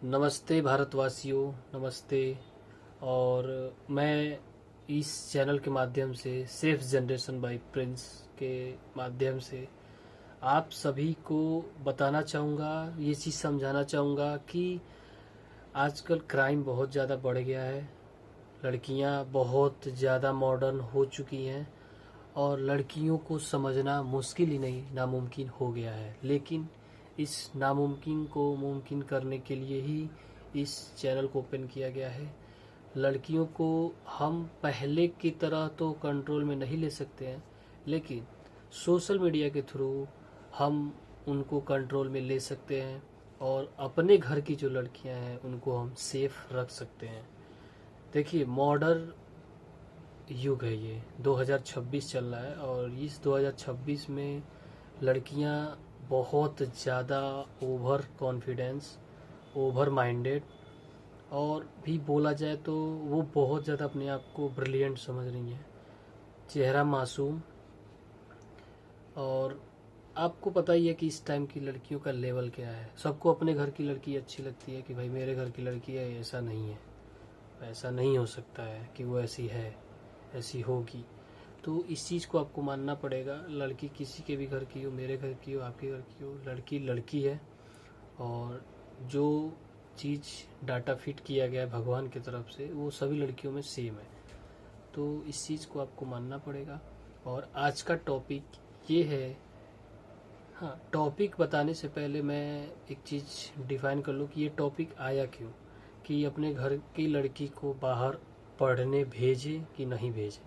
नमस्ते भारतवासियों, नमस्ते। और मैं इस चैनल के माध्यम से सेफ जनरेशन बाय प्रिंस के माध्यम से आप सभी को बताना चाहूँगा, ये चीज़ समझाना चाहूँगा कि आजकल क्राइम बहुत ज़्यादा बढ़ गया है। लड़कियाँ बहुत ज़्यादा मॉडर्न हो चुकी हैं और लड़कियों को समझना मुश्किल ही नहीं, नामुमकिन हो गया है। लेकिन इस नामुमकिन को मुमकिन करने के लिए ही इस चैनल को ओपन किया गया है। लड़कियों को हम पहले की तरह तो कंट्रोल में नहीं ले सकते हैं, लेकिन सोशल मीडिया के थ्रू हम उनको कंट्रोल में ले सकते हैं और अपने घर की जो लड़कियां हैं उनको हम सेफ रख सकते हैं। देखिए, मॉडर्न युग है, ये 2026 चल रहा है और इस 2026 में लड़कियां बहुत ज़्यादा ओवर कॉन्फिडेंस, ओवर माइंडेड और भी बोला जाए तो वो बहुत ज़्यादा अपने आप को ब्रिलियंट समझ रही हैं। चेहरा मासूम। और आपको पता ही है कि इस टाइम की लड़कियों का लेवल क्या है। सबको अपने घर की लड़की अच्छी लगती है कि भाई मेरे घर की लड़की है। ऐसा नहीं है, ऐसा नहीं हो सकता है कि वो ऐसी है, ऐसी होगी। तो इस चीज़ को आपको मानना पड़ेगा। लड़की किसी के भी घर की हो, मेरे घर की हो, आपके घर की हो, लड़की लड़की है। और जो चीज़ डाटा फिट किया गया है भगवान की तरफ से, वो सभी लड़कियों में सेम है। तो इस चीज़ को आपको मानना पड़ेगा। और आज का टॉपिक ये है। हाँ, टॉपिक बताने से पहले मैं एक चीज़ डिफाइन कर लूँ कि ये टॉपिक आया क्यों, कि अपने घर की लड़की को बाहर पढ़ने भेजें कि नहीं भेजें,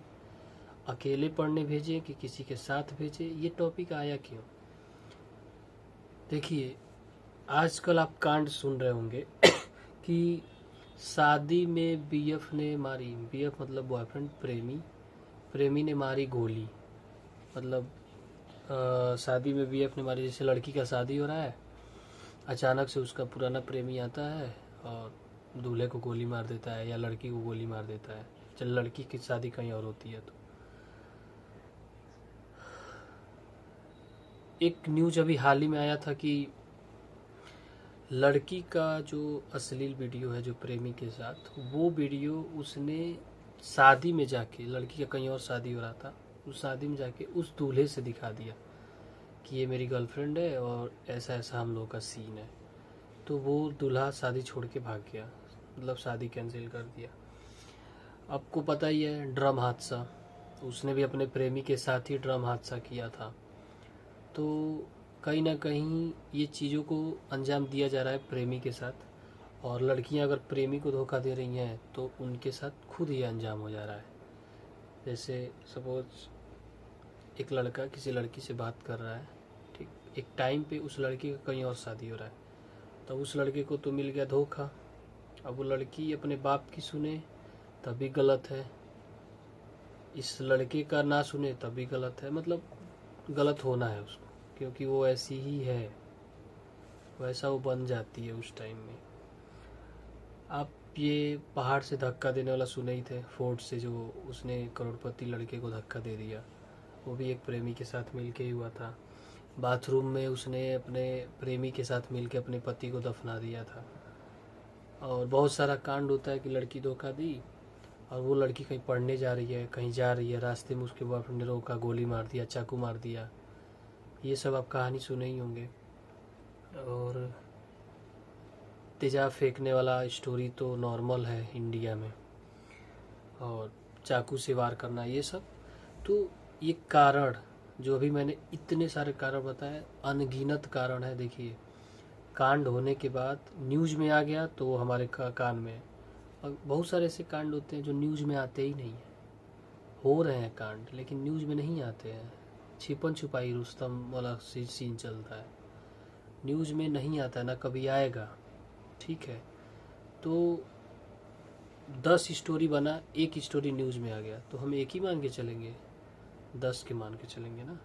अकेले पढ़ने भेजें कि किसी के साथ भेजें। ये टॉपिक आया क्यों? देखिए, आजकल आप कांड सुन रहे होंगे कि शादी में बीएफ ने मारी, बीएफ मतलब बॉयफ्रेंड, प्रेमी, प्रेमी ने मारी गोली। मतलब शादी में बीएफ ने मारी। जैसे लड़की का शादी हो रहा है, अचानक से उसका पुराना प्रेमी आता है और दूल्हे को गोली मार देता है या लड़की को गोली मार देता है। चल, लड़की की शादी कहीं और होती है। तो एक न्यूज अभी हाल ही में आया था कि लड़की का जो अश्लील वीडियो है जो प्रेमी के साथ, वो वीडियो उसने शादी में जाके, लड़की का कहीं और शादी हो रहा था, उस शादी में जाके उस दूल्हे से दिखा दिया कि ये मेरी गर्लफ्रेंड है और ऐसा ऐसा हम लोग का सीन है। तो वो दूल्हा शादी छोड़ के भाग गया, मतलब शादी कैंसिल कर दिया। आपको पता ही है ड्रम हादसा, उसने भी अपने प्रेमी के साथ ही ड्रम हादसा किया था। तो कहीं ना कहीं ये चीज़ों को अंजाम दिया जा रहा है प्रेमी के साथ। और लड़कियां अगर प्रेमी को धोखा दे रही हैं तो उनके साथ खुद ही अंजाम हो जा रहा है। जैसे सपोज एक लड़का किसी लड़की से बात कर रहा है, ठीक, एक टाइम पे उस लड़की का कहीं और शादी हो रहा है, तो उस लड़के को तो मिल गया धोखा। अब वो लड़की अपने बाप की सुने तभी गलत है, इस लड़के का ना सुने तभी गलत है। मतलब गलत होना है उसको, क्योंकि वो ऐसी ही है, वैसा वो बन जाती है उस टाइम में। आप ये पहाड़ से धक्का देने वाला सुने ही थे, फोर्ट से, जो उसने करोड़पति लड़के को धक्का दे दिया, वो भी एक प्रेमी के साथ मिलके ही हुआ था। बाथरूम में उसने अपने प्रेमी के साथ मिलके अपने पति को दफना दिया था। और बहुत सारा कांड होता है कि लड़की धोखा दी और वो लड़की कहीं पढ़ने जा रही है, कहीं जा रही है, रास्ते में उसके बॉयफ्रेंड ने रोका, गोली मार दिया, चाकू मार दिया। ये सब आप कहानी सुने ही होंगे। और तेजाब फेंकने वाला स्टोरी तो नॉर्मल है इंडिया में, और चाकू से वार करना, ये सब। तो ये कारण, जो अभी मैंने इतने सारे कारण बताए, अनगिनत कारण है। देखिए, कांड होने के बाद न्यूज़ में आ गया तो वो हमारे कान में है। और बहुत सारे ऐसे कांड होते हैं जो न्यूज़ में आते ही नहीं है। हो रहे हैं कांड लेकिन न्यूज़ में नहीं आते हैं। छिपन छुपाई रुस्तम वाला सीन चलता है, न्यूज़ में नहीं आता है, ना कभी आएगा। ठीक है, तो 10 स्टोरी बना, एक स्टोरी न्यूज़ में आ गया, तो हम एक ही मान के चलेंगे? 10 के मान के चलेंगे ना।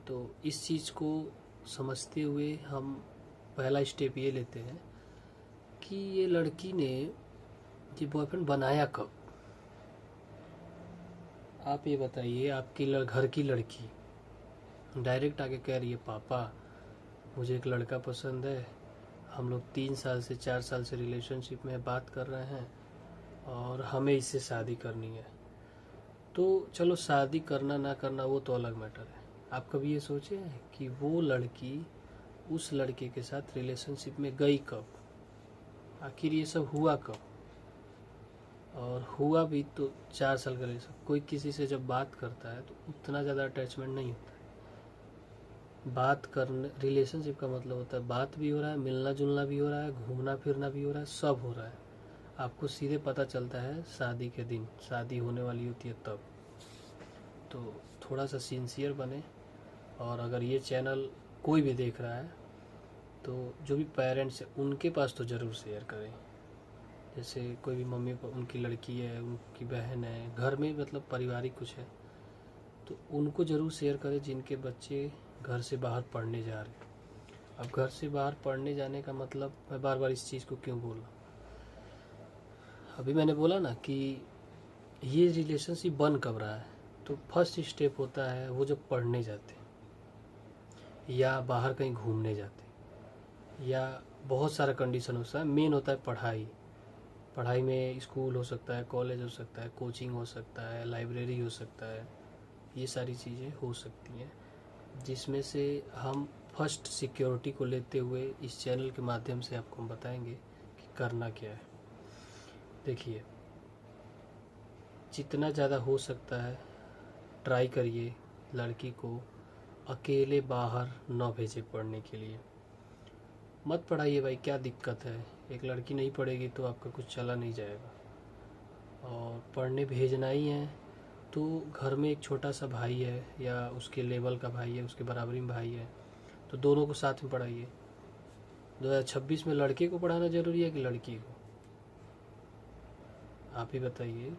तो इस चीज़ को समझते हुए हम पहला स्टेप ये लेते हैं कि ये लड़की ने ये बॉयफ्रेंड बनाया कब। आप ये बताइए, आपकी घर की लड़की डायरेक्ट आके कह रही है, पापा मुझे एक लड़का पसंद है, हम लोग 3 साल से 4 साल से रिलेशनशिप में बात कर रहे हैं और हमें इससे शादी करनी है। तो चलो शादी करना ना करना वो तो अलग मैटर है। आप कभी ये सोचे हैं कि वो लड़की उस लड़के के साथ रिलेशनशिप में गई कब, आखिर ये सब हुआ कब? और हुआ भी तो 4 साल का रिलेशन। कोई किसी से जब बात करता है तो उतना ज़्यादा अटैचमेंट नहीं होता है। बात करने, रिलेशनशिप का मतलब होता है बात भी हो रहा है, मिलना जुलना भी हो रहा है, घूमना फिरना भी हो रहा है, सब हो रहा है। आपको सीधे पता चलता है शादी के दिन, शादी होने वाली होती है तब। तो थोड़ा सा सिंसियर बने। और अगर ये चैनल कोई भी देख रहा है तो जो भी पेरेंट्स हैं उनके पास तो ज़रूर शेयर करें। जैसे कोई भी मम्मी उनकी लड़की है, उनकी बहन है, घर में मतलब पारिवारिक कुछ है, तो उनको ज़रूर शेयर करें जिनके बच्चे घर से बाहर पढ़ने जा रहे हैं। अब घर से बाहर पढ़ने जाने का मतलब, मैं बार बार इस चीज़ को क्यों बोल रहा हूँ, अभी मैंने बोला ना कि ये रिलेशनशिप बन कब रहा है। तो फर्स्ट स्टेप होता है वो जब पढ़ने जाते हैं या बाहर कहीं घूमने जाते हैं, या बहुत सारा कंडीशन होता है। मेन होता है पढ़ाई। पढ़ाई में स्कूल हो सकता है, कॉलेज हो सकता है, कोचिंग हो सकता है, लाइब्रेरी हो सकता है, ये सारी चीज़ें हो सकती हैं, जिसमें से हम फर्स्ट सिक्योरिटी को लेते हुए इस चैनल के माध्यम से आपको हम बताएंगे कि करना क्या है। देखिए, जितना ज़्यादा हो सकता है ट्राई करिए लड़की को अकेले बाहर न भेजे पढ़ने के लिए। मत पढ़ाइए भाई, क्या दिक्कत है, एक लड़की नहीं पढ़ेगी तो आपका कुछ चला नहीं जाएगा। और पढ़ने भेजना ही है तो घर में एक छोटा सा भाई है या उसके लेवल का भाई है, उसके बराबरी में भाई है, तो दोनों को साथ में पढ़ाइए। 2026 में लड़के को पढ़ाना ज़रूरी है कि लड़की को? आप ही बताइए।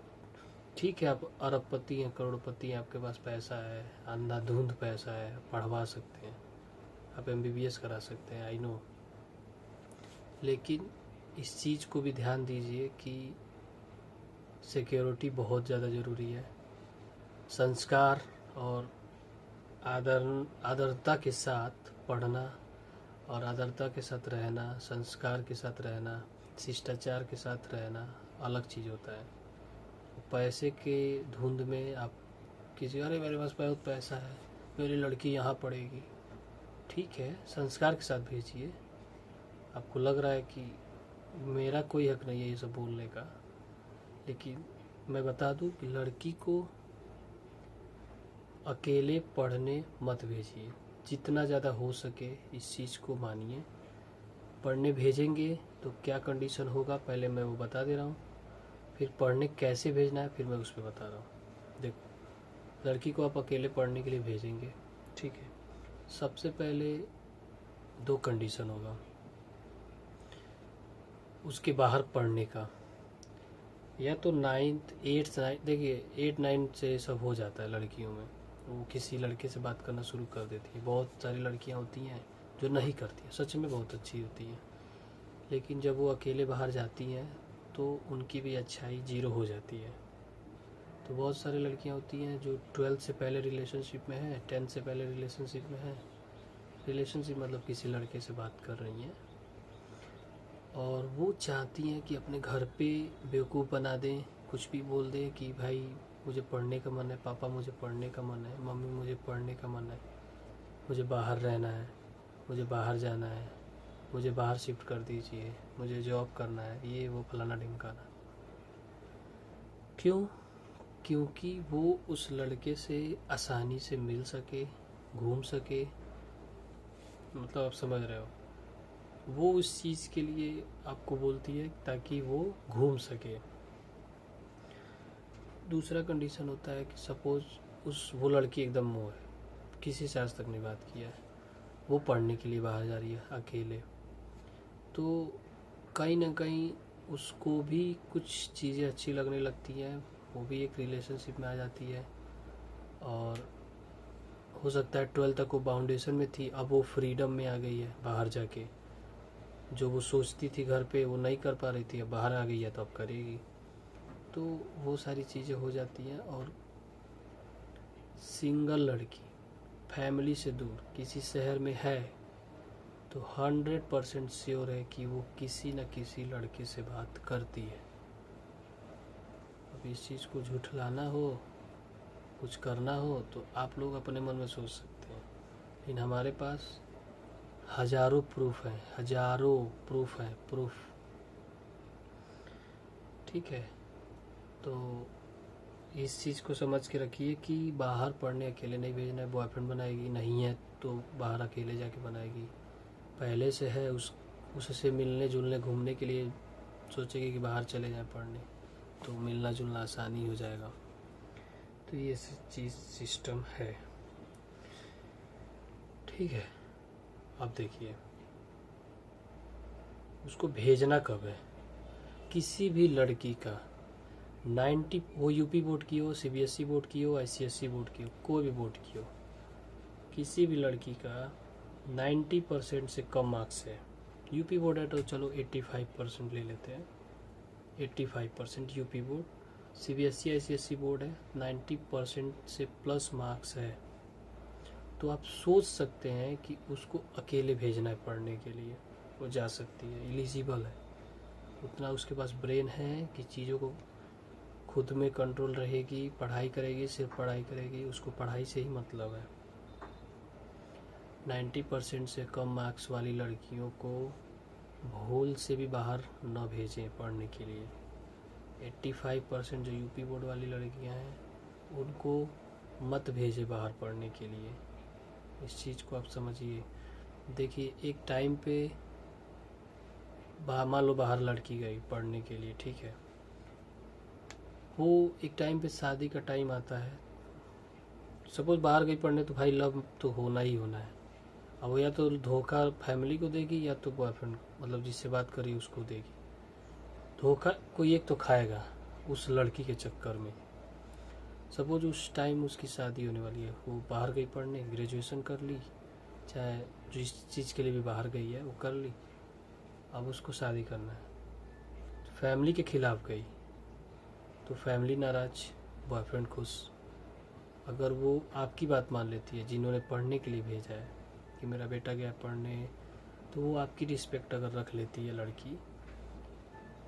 ठीक है, आप अरबपति हैं, करोड़पति हैं, आपके पास पैसा है, अंधाधुंध पैसा है, पढ़वा सकते हैं, आप MBBS करा सकते हैं, आई नो। लेकिन इस चीज़ को भी ध्यान दीजिए कि सिक्योरिटी बहुत ज़्यादा ज़रूरी है। संस्कार और आदरता के साथ पढ़ना और आदरता के साथ रहना, संस्कार के साथ रहना, शिष्टाचार के साथ रहना अलग चीज़ होता है। पैसे के धुंध में आप किसी, अरे मेरे पास बहुत पैसा है, मेरी लड़की यहाँ पढ़ेगी, ठीक है, संस्कार के साथ भेजिए। आपको लग रहा है कि मेरा कोई हक नहीं है ये सब बोलने का, लेकिन मैं बता दूं कि लड़की को अकेले पढ़ने मत भेजिए। जितना ज़्यादा हो सके इस चीज़ को मानिए। पढ़ने भेजेंगे तो क्या कंडीशन होगा पहले मैं वो बता दे रहा हूँ, फिर पढ़ने कैसे भेजना है फिर मैं उस पर बता रहा हूँ। देखो, लड़की को आप अकेले पढ़ने के लिए भेजेंगे, ठीक है, सबसे पहले 2 कंडीशन होगा उसके बाहर पढ़ने का। या तो 9th 8th 9, देखिए 8 9 से सब हो जाता है लड़कियों में, वो किसी लड़के से बात करना शुरू कर देती है। बहुत सारी लड़कियां होती हैं जो नहीं करती हैं, सच में बहुत अच्छी होती हैं, लेकिन जब वो अकेले बाहर जाती हैं तो उनकी भी अच्छाई ज़ीरो हो जाती है। तो बहुत सारी लड़कियां होती हैं जो 12th से पहले रिलेशनशिप में हैं, 10th से पहले रिलेशनशिप में हैं, रिलेशनशिप मतलब किसी लड़के से बात कर रही हैं, और वो चाहती हैं कि अपने घर पे बेवकूफ़ बना दें, कुछ भी बोल दें कि भाई मुझे पढ़ने का मन है, पापा मुझे पढ़ने का मन है, मम्मी मुझे पढ़ने का मन है, मुझे बाहर रहना है, मुझे बाहर जाना है, मुझे बाहर शिफ्ट कर दीजिए, मुझे जॉब करना है, ये वो फलाना ढिमकाना। क्यों? क्योंकि वो उस लड़के से आसानी से मिल सके, घूम सके, मतलब आप समझ रहे हो, वो उस चीज़ के लिए आपको बोलती है ताकि वो घूम सके। दूसरा कंडीशन होता है कि सपोज़ वो लड़की एकदम मोह है, किसी से आज तक नहीं बात किया है, वो पढ़ने के लिए बाहर जा रही है अकेले, तो कहीं ना कहीं उसको भी कुछ चीज़ें अच्छी लगने लगती हैं, वो भी एक रिलेशनशिप में आ जाती है। और हो सकता है 12th तक वो बाउंडेशन में थी, अब वो फ्रीडम में आ गई है बाहर जाके, जो वो सोचती थी घर पे वो नहीं कर पा रही थी, अब बाहर आ गई है तो अब करेगी। तो वो सारी चीज़ें हो जाती हैं। और सिंगल लड़की फैमिली से दूर किसी शहर में है तो 100% श्योर है कि वो किसी न किसी लड़के से बात करती है। अब इस चीज़ को झुठलाना हो, कुछ करना हो, तो आप लोग अपने मन में सोच सकते हैं, लेकिन हमारे पास हजारों प्रूफ हैं, हजारों प्रूफ हैं, प्रूफ। ठीक है, तो इस चीज़ को समझ के रखिए कि बाहर पढ़ने अकेले नहीं भेजना है। बॉयफ्रेंड बनाएगी, नहीं है तो बाहर अकेले जाके बनाएगी। पहले से है, उससे मिलने जुलने घूमने के लिए सोचेगी कि बाहर चले जाएं पढ़ने, तो मिलना जुलना आसानी हो जाएगा। तो ये चीज़ सिस्टम है। ठीक है, अब देखिए उसको भेजना कब है। किसी भी लड़की का 90, वो यूपी बोर्ड की हो, सीबीएसई बोर्ड की हो, आईसीएसई बोर्ड की हो, कोई भी बोर्ड की हो, किसी भी लड़की का 90% से कम मार्क्स है। यूपी बोर्ड है तो चलो 85% ले लेते हैं, 85% UP board. CBSE ICSE board है, 90% से प्लस मार्क्स है, तो आप सोच सकते हैं कि उसको अकेले भेजना है पढ़ने के लिए। वो जा सकती है, एलिजिबल है, उतना उसके पास ब्रेन है कि चीज़ों को खुद में कंट्रोल रहेगी, पढ़ाई करेगी, सिर्फ पढ़ाई करेगी, उसको पढ़ाई से ही मतलब है। 90% से कम मार्क्स वाली लड़कियों को भूल से भी बाहर न भेजें पढ़ने के लिए। 85% जो यूपी बोर्ड वाली लड़कियां हैं उनको मत भेजें बाहर पढ़ने के लिए। इस चीज़ को आप समझिए। देखिए एक टाइम पे मान लो बाहर लड़की गई पढ़ने के लिए, ठीक है, वो एक टाइम पे शादी का टाइम आता है, सपोज बाहर गई पढ़ने, तो भाई लव तो होना ही होना है। अब वो या तो धोखा फैमिली को देगी या तो बॉयफ्रेंड मतलब जिससे बात करी उसको देगी। धोखा कोई एक तो खाएगा उस लड़की के चक्कर में। सपोज उस टाइम उसकी शादी होने वाली है, वो बाहर गई पढ़ने, ग्रेजुएशन कर ली, चाहे जिस चीज़ के लिए भी बाहर गई है वो कर ली, अब उसको शादी करना है, फैमिली के खिलाफ गई तो फैमिली नाराज, बॉयफ्रेंड खुश। अगर वो आपकी बात मान लेती है जिन्होंने पढ़ने के लिए भेजा है कि मेरा बेटा गया पढ़ने, तो वो आपकी रिस्पेक्ट अगर रख लेती है लड़की,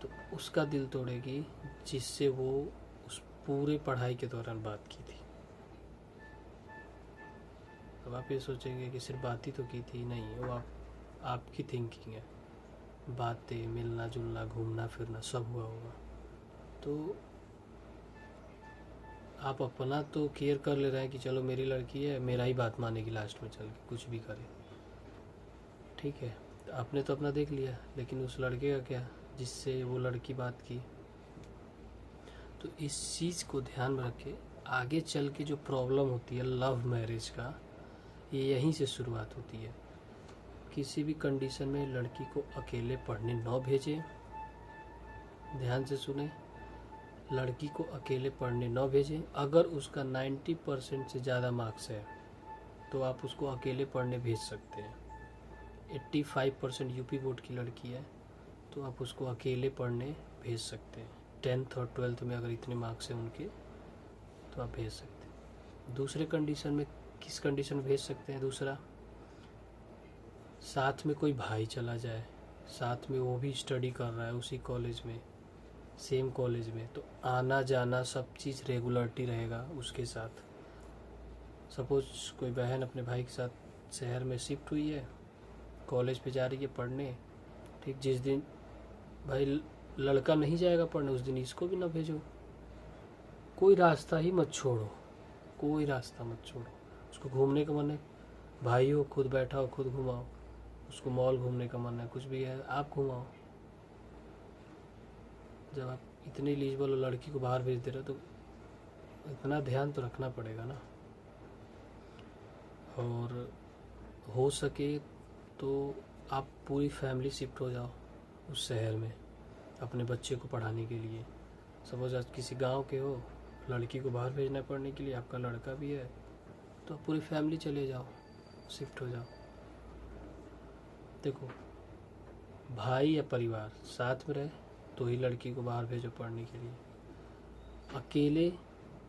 तो उसका दिल तोड़ेगी जिससे वो उस पूरे पढ़ाई के दौरान बात की थी। अब आप ये सोचेंगे कि सिर्फ बात ही तो की थी, नहीं, वो आपकी थिंकिंग है, बातें, मिलना जुलना, घूमना फिरना सब हुआ होगा। तो आप अपना तो केयर कर ले रहे हैं कि चलो मेरी लड़की है, मेरा ही बात मानेगी लास्ट में चल के, कुछ भी करे, ठीक है, तो आपने तो अपना देख लिया, लेकिन उस लड़के का क्या जिससे वो लड़की बात की। तो इस चीज़ को ध्यान में रखे, आगे चल के जो प्रॉब्लम होती है लव मैरिज का, ये यहीं से शुरुआत होती है। किसी भी कंडीशन में लड़की को अकेले पढ़ने न भेजें। ध्यान से सुने, लड़की को अकेले पढ़ने न भेजें। अगर उसका 90% से ज़्यादा मार्क्स है तो आप उसको अकेले पढ़ने भेज सकते हैं। 85% यूपी बोर्ड की लड़की है तो आप उसको अकेले पढ़ने भेज सकते हैं। 10th और 12th में अगर इतने मार्क्स हैं उनके तो आप भेज सकते हैं। दूसरे कंडीशन में किस कंडीशन में भेज सकते हैं? दूसरा, साथ में कोई भाई चला जाए, साथ में वो भी स्टडी कर रहा है उसी कॉलेज में, सेम कॉलेज में, तो आना जाना सब चीज़ रेगुलरिटी रहेगा उसके साथ। सपोज कोई बहन अपने भाई के साथ शहर में शिफ्ट हुई है, कॉलेज पे जा रही है पढ़ने, ठीक, जिस दिन भाई लड़का नहीं जाएगा पढ़ने उस दिन इसको भी ना भेजो। कोई रास्ता ही मत छोड़ो, कोई रास्ता मत छोड़ो। उसको घूमने का मन है, भाई हो, खुद बैठा हो, खुद घुमाओ। उसको मॉल घूमने का मन है, कुछ भी है, आप घुमाओ। जब आप इतनी एलिजिबल लड़की को बाहर भेज दे रहे हो तो इतना ध्यान तो रखना पड़ेगा ना। और हो सके तो आप पूरी फैमिली शिफ्ट हो जाओ उस शहर में अपने बच्चे को पढ़ाने के लिए। सपोज आज किसी गांव के हो, लड़की को बाहर भेजना पढ़ने के लिए, आपका लड़का भी है, तो आप पूरी फैमिली चले जाओ, शिफ्ट हो जाओ। देखो, भाई या परिवार साथ में रहे तो ही लड़की को बाहर भेजो पढ़ने के लिए। अकेले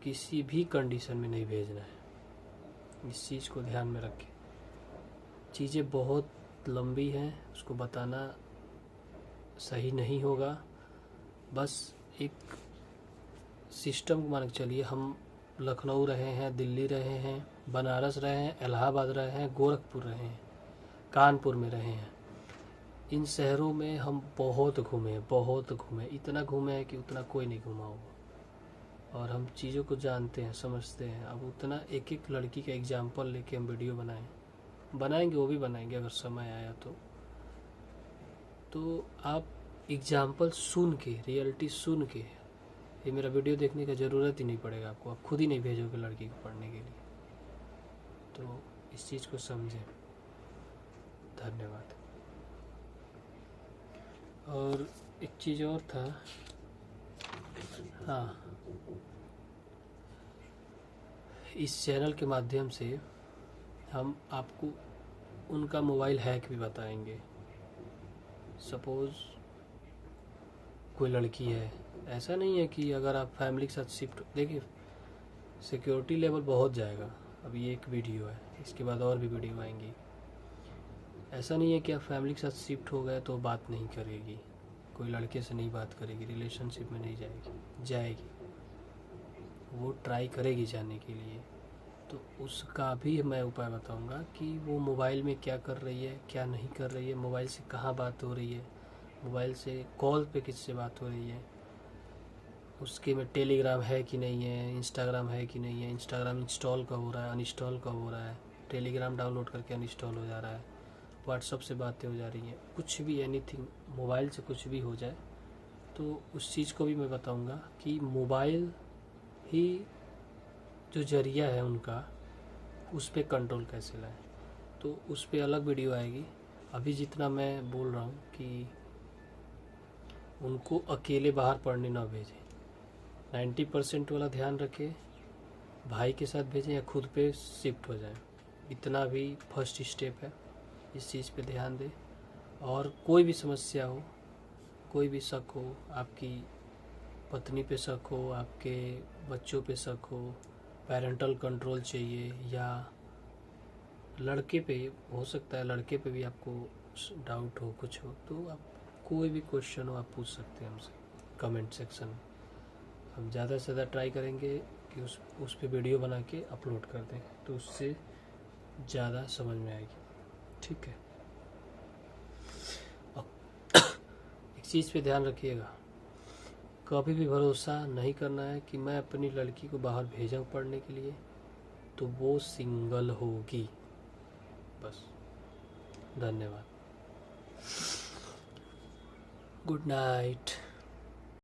किसी भी कंडीशन में नहीं भेजना है, इस चीज़ को ध्यान में रखें। चीज़ें बहुत बात लंबी है, उसको बताना सही नहीं होगा। बस एक सिस्टम को मान के चलिए, हम लखनऊ रहे हैं, दिल्ली रहे हैं, बनारस रहे हैं, इलाहाबाद रहे हैं, गोरखपुर रहे हैं, कानपुर में रहे हैं। इन शहरों में हम बहुत घूमे, इतना घूमे हैं कि उतना कोई नहीं घूमा होगा। और हम चीज़ों को जानते हैं, समझते हैं। अब उतना एक एक लड़की का एग्जाम्पल लेके हम वीडियो बनाएंगे, वो भी बनाएंगे अगर समय आया तो आप एग्जाम्पल सुन के, रियलिटी सुन के, ये मेरा वीडियो देखने का ज़रूरत ही नहीं पड़ेगा आपको, आप खुद ही नहीं भेजोगे लड़की को पढ़ने के लिए। तो इस चीज़ को समझें। धन्यवाद। और एक चीज़ और था, हाँ, इस चैनल के माध्यम से हम आपको उनका मोबाइल हैक भी बताएंगे। सपोज़ कोई लड़की है, ऐसा नहीं है कि अगर आप फैमिली के साथ शिफ्ट, देखिए सिक्योरिटी लेवल बहुत जाएगा। अभी एक वीडियो है, इसके बाद और भी वीडियो आएंगी। ऐसा नहीं है कि आप फैमिली के साथ शिफ्ट हो गए तो बात नहीं करेगी, कोई लड़के से नहीं बात करेगी, रिलेशनशिप में नहीं जाएगी, वो ट्राई करेगी जाने के लिए। तो उसका भी मैं उपाय बताऊंगा कि वो मोबाइल में क्या कर रही है, क्या नहीं कर रही है, मोबाइल से कहाँ बात हो रही है, मोबाइल से कॉल पे किससे बात हो रही है, उसके में टेलीग्राम है कि नहीं है, इंस्टाग्राम है कि नहीं है, इंस्टाग्राम इंस्टॉल कब हो रहा है, अनइंस्टॉल कब हो रहा है, टेलीग्राम डाउनलोड करके अनइंस्टॉल हो जा रहा है, व्हाट्सअप से बातें हो जा रही हैं, कुछ भी, एनीथिंग, मोबाइल से कुछ भी हो जाए तो उस चीज़ को भी मैं बताऊंगा कि मोबाइल ही जो जरिया है उनका, उस पर कंट्रोल कैसे लाएं। तो उस पर अलग वीडियो आएगी। अभी जितना मैं बोल रहा हूँ कि उनको अकेले बाहर पढ़ने ना भेजें, 90% वाला ध्यान रखें, भाई के साथ भेजें या खुद पे शिफ्ट हो जाएं, इतना भी फर्स्ट स्टेप है। इस चीज़ पे ध्यान दें। और कोई भी समस्या हो, कोई भी शक हो, आपकी पत्नी पे शक हो, आपके बच्चों पे शक हो, पेरेंटल कंट्रोल चाहिए, या लड़के पे हो सकता है, लड़के पे भी आपको डाउट हो, कुछ हो, तो आप कोई भी क्वेश्चन हो आप पूछ सकते हैं हमसे कमेंट सेक्शन में। हम ज़्यादा से ज़्यादा ट्राई करेंगे कि उस पे वीडियो बना के अपलोड कर दें, तो उससे ज़्यादा समझ में आएगी। ठीक है। एक चीज़ पे ध्यान रखिएगा, कभी भी भरोसा नहीं करना है कि मैं अपनी लड़की को बाहर भेजा पढ़ने के लिए तो वो सिंगल होगी। बस, धन्यवाद। Good night.